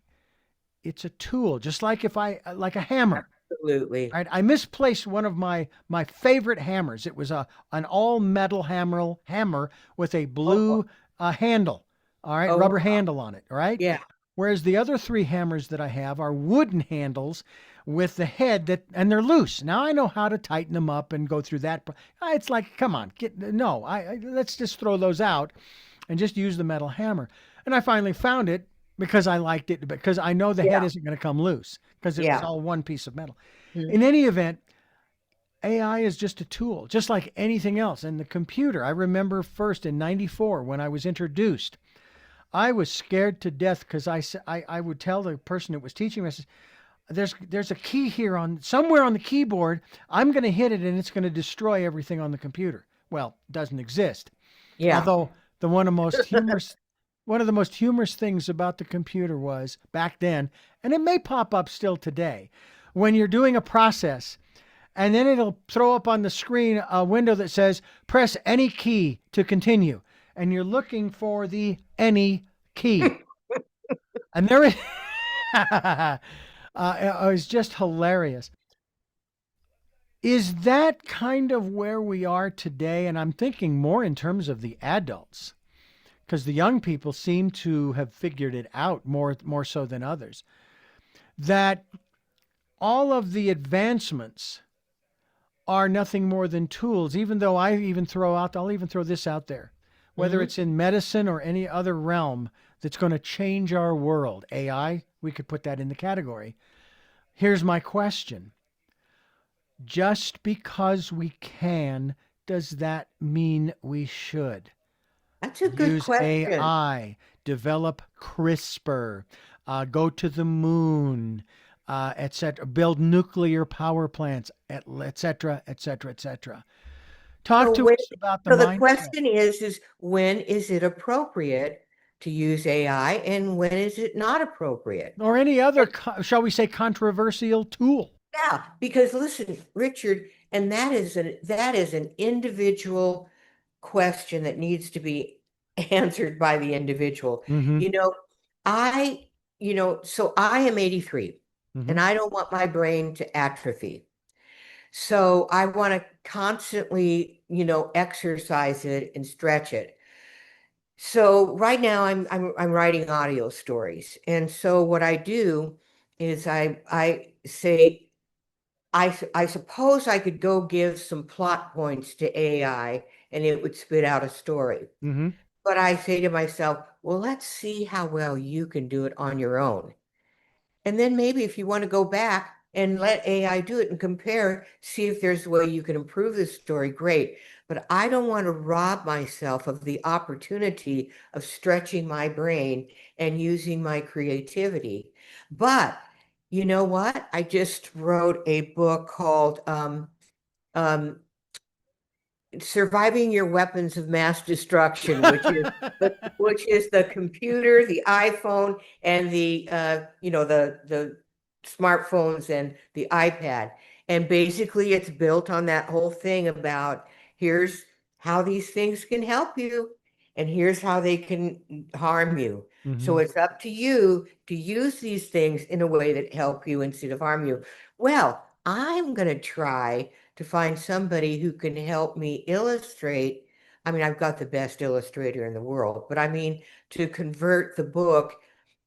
it's a tool, just like if I like a hammer. Absolutely. Right? I misplaced one of my favorite hammers. It was an all metal hammer with a Oh, blue handle. All right, oh, rubber handle on it. All right. yeah. Whereas the other three hammers that I have are wooden handles with the head and they're loose. Now I know how to tighten them up and go through that. It's like, come on, no, let's just throw those out and just use the metal hammer. And I finally found it because I liked it because I know the head Yeah. isn't going to come loose because it was Yeah. all one piece of metal. Mhm. In any event, AI is just a tool, just like anything else. And the computer, I remember first in 94 when I was introduced, I was scared to death because I would tell the person that was teaching me, I said, there's a key here on somewhere on the keyboard. I'm going to hit it and it's going to destroy everything on the computer. Well, it doesn't exist. Yeah. Although one of the most humorous things about the computer was back then, and it may pop up still today, when you're doing a process and then it'll throw up on the screen a window that says press any key to continue and you're looking for the any key and there is it was just hilarious. Is that kind of where we are today? And I'm thinking more in terms of the adults because the young people seem to have figured it out more so than others, that all of the advancements are nothing more than tools, even though I'll even throw this out there, whether Hmm. it's in medicine or any other realm that's going to change our world. AI, we could put that in the category. Here's my question. Just because we can, does that mean we should? That's a good Use question. AI, develop CRISPR, go to the moon, etc., build nuclear power plants, etc., etc., etc. Talk So to when, us about the so the mindset question is when is it appropriate to use AI and when is it not appropriate? or any other, shall we say, controversial tool. Yeah, because listen, Richard, and that is an individual question that needs to be answered by the individual. Mm-hmm. You know, I, so I am 83 Mm-hmm. and I don't want my brain to atrophy. So I want to constantly, exercise it and stretch it. So right now I'm writing audio stories. And so what I do is I say I suppose I could go give some plot points to AI and it would spit out a story. Mm-hmm. But I say to myself, well, let's see how well you can do it on your own. And then maybe if you want to go back and let AI do it and compare, see if there's a way you can improve the story, great. but I don't want to rob myself of the opportunity of stretching my brain and using my creativity. But you know what? I just wrote a book called um, surviving your weapons of mass destruction, which is the computer, the iPhone, and the smartphones and the iPad. And basically, it's built on that whole thing about here's how these things can help you, and here's how they can harm you. So Hmm. it's up to you to use these things in a way that help you instead of harm you. Well, I'm going to try to find somebody who can help me illustrate. I mean, I've got the best illustrator in the world, but I mean, to convert the book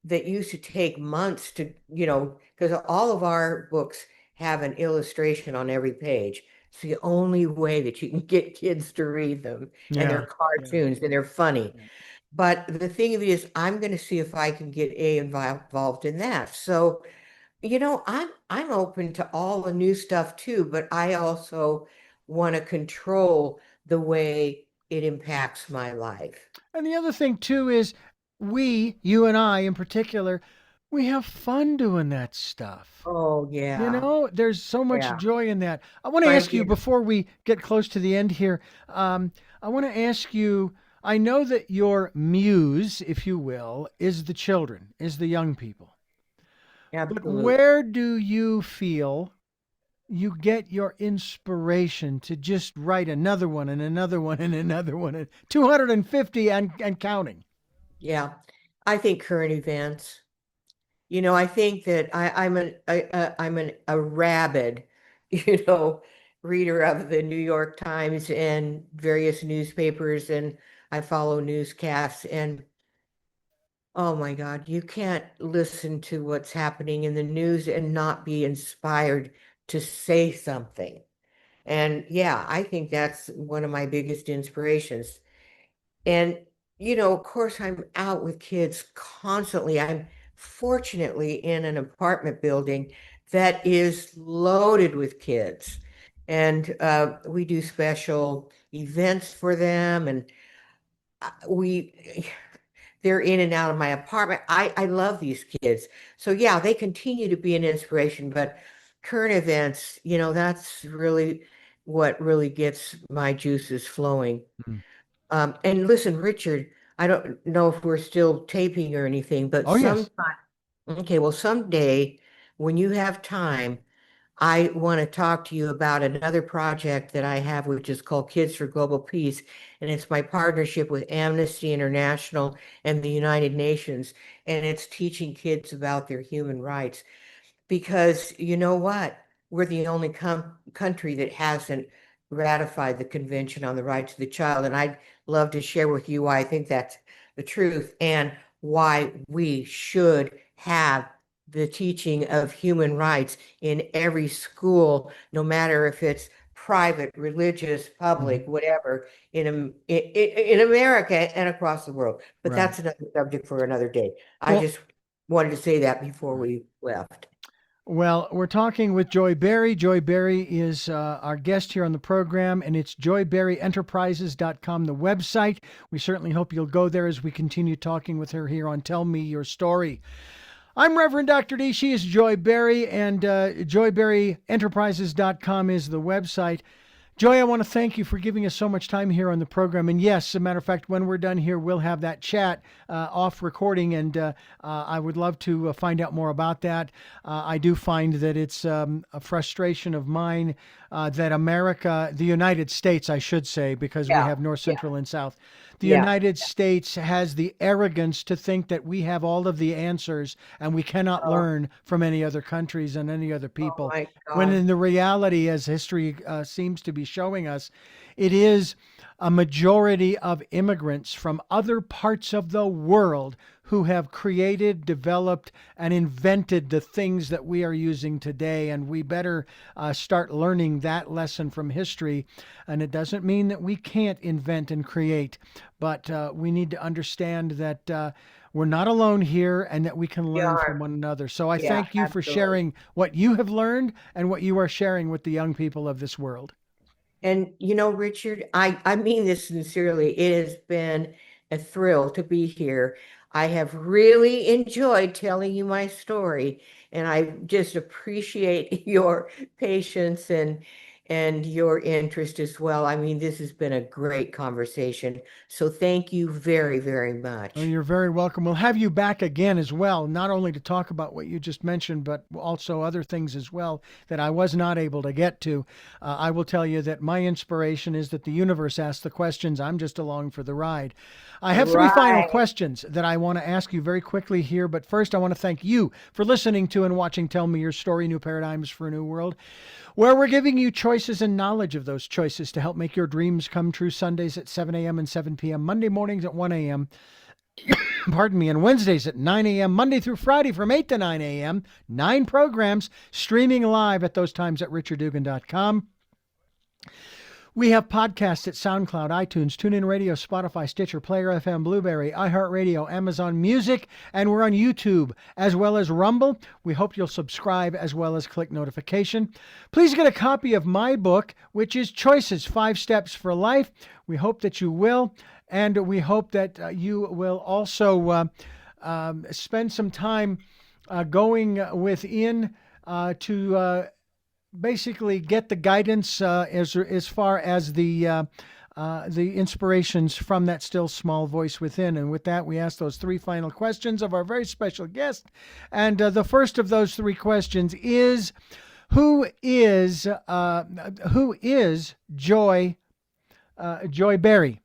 that used to take months to, because all of our books have an illustration on every page. It's the only way that you can get kids to read them, and they're Yeah. Yeah. cartoons and they're funny. Yeah. But the thing of it is, I'm going to see if I can get involved in that. So, I'm open to all the new stuff too, but I also want to control the way it impacts my life. And the other thing too is you and I in particular, we have fun doing that stuff. Oh You yeah, know, there's so much yeah. joy in that. I want to Trying to ask you get before we get close to the end here. I want to ask you. I know that your muse, if you will, is the children, is the young people. But absolute. where do you feel you get your inspiration to just write another one and another one and another one and 250 and counting? Yeah. I think current events. I think that I'm a rabid, you know, reader of the New York Times and various newspapers, and I follow newscasts. And oh my God, you can't listen to what's happening in the news and not be inspired to say something. And yeah, I think that's one of my biggest inspirations. And, of course, I'm out with kids constantly. I'm fortunately in an apartment building that is loaded with kids. And we do special events for them. And they're in and out of my apartment. I love these kids. So yeah, they continue to be an inspiration, but current events, that's really what really gets my juices flowing. Mm. And listen, Richard, I don't know if we're still taping or anything, but Oh, yes. sometime, okay, well, someday when you have time, I want to talk to you about another project that I have, which is called Kids for Global Peace. And it's my partnership with Amnesty International and the United Nations. And it's teaching kids about their human rights. Because you know what? We're the only country that hasn't ratified the Convention on the Rights of the Child. And I'd love to share with you why I think that's the truth and why we should have the teaching of human rights in every school, no matter if it's private, religious, public, Hmm. whatever, in America and across the world. But Right. that's another subject for another day. I Well, just wanted to say that before right. we left. Well, we're talking with Joy Berry. Joy Berry is our guest here on the program, and it's joyberryenterprises.com, the website. We certainly hope you'll go there as we continue talking with her here on Tell Me Your Story. I'm Reverend Dr. D. She is Joy Berry, and joyberryenterprises.com is the website. Joy, I want to thank you for giving us so much time here on the program. And yes, as a matter of fact, when we're done here, we'll have that chat off recording, and I would love to find out more about that. I do find that it's a frustration of mine that America, the United States, I should say, because we Yeah, have North, yeah, Central, and South. The yeah. United States has the arrogance to think that we have all of the answers and we cannot Oh, learn from any other countries and any other oh people. my When God. in the reality, as history seems to be showing us, it is a majority of immigrants from other parts of the world who have created, developed, and invented the things that we are using today. And we better start learning that lesson from history. And it doesn't mean that we can't invent and create, but we need to understand that we're not alone here and that we can We learn from are. one another. So I Yeah, thank you for absolutely. sharing what you have learned and what you are sharing with the young people of this world. And you know, Richard, I mean this sincerely. It has been a thrill to be here. I have really enjoyed telling you my story, and I just appreciate your patience and your interest as well. I mean, this has been a great conversation. So thank you very, very Well, much. you're very welcome. We'll have you back again as well, not only to talk about what you just mentioned, but also other things as well that I was not able to get to. I will tell you that my inspiration is that the universe asks the questions. I'm just along for the ride. I have three final Right. questions that I want to ask you very quickly here, but first I want to thank you for listening to and watching Tell Me Your Story, New Paradigms for a New World, where we're giving you choices and knowledge of those choices to help make your dreams come true. Sundays at 7 a.m. and 7 p.m., Monday mornings at 1 a.m., pardon me, and Wednesdays at 9 a.m., Monday through Friday from 8 to 9 a.m., 9 programs streaming live at those times at richarddugan.com. We have podcasts at SoundCloud, iTunes, TuneIn Radio, Spotify, Stitcher, Player FM, Blueberry, iHeartRadio, Amazon Music, and we're on YouTube as well as Rumble. We hope you'll subscribe as well as click notification. Please get a copy of my book, which is Choices, 5 Steps for Life. We hope that you will, and we hope that you will also spend some time going within to basically get the guidance as far as the inspirations from that still small voice within. And with that, we ask those three final questions of our very special guest. And the first of those three questions is, who is Joy Berry?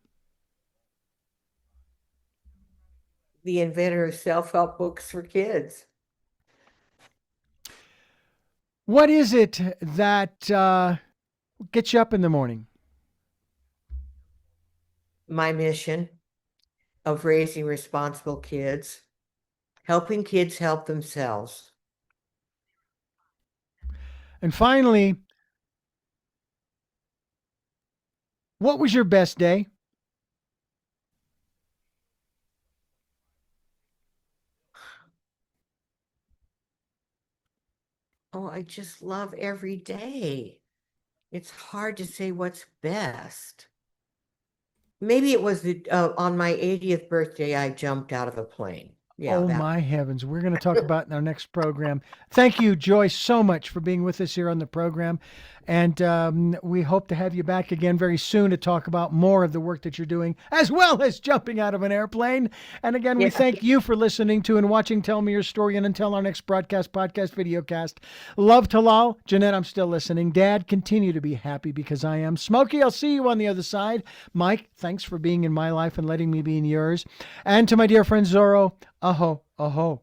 The inventor of self-help books for kids. What is it that gets you up in the morning? My mission of raising responsible kids, helping kids help themselves. And finally, what was your best day? Oh, I just love every day. It's hard to say what's best. Maybe it was on my 80th birthday, I jumped out of a plane. Yeah, Oh that. my heavens. We're going to talk about in our next program. Thank you, Joyce, so much for being with us here on the program. And we hope to have you back again very soon to talk about more of the work that you're doing, as well as jumping out of an airplane. And again, we Yeah. thank you for listening to and watching Tell Me Your Story. And until our next broadcast, podcast, videocast, love to Lal. Jeanette, I'm still listening. Dad, continue to be happy because I am. Smokey, I'll see you on the other side. Mike, thanks for being in my life and letting me be in yours. And to my dear friend Zorro, aho, aho.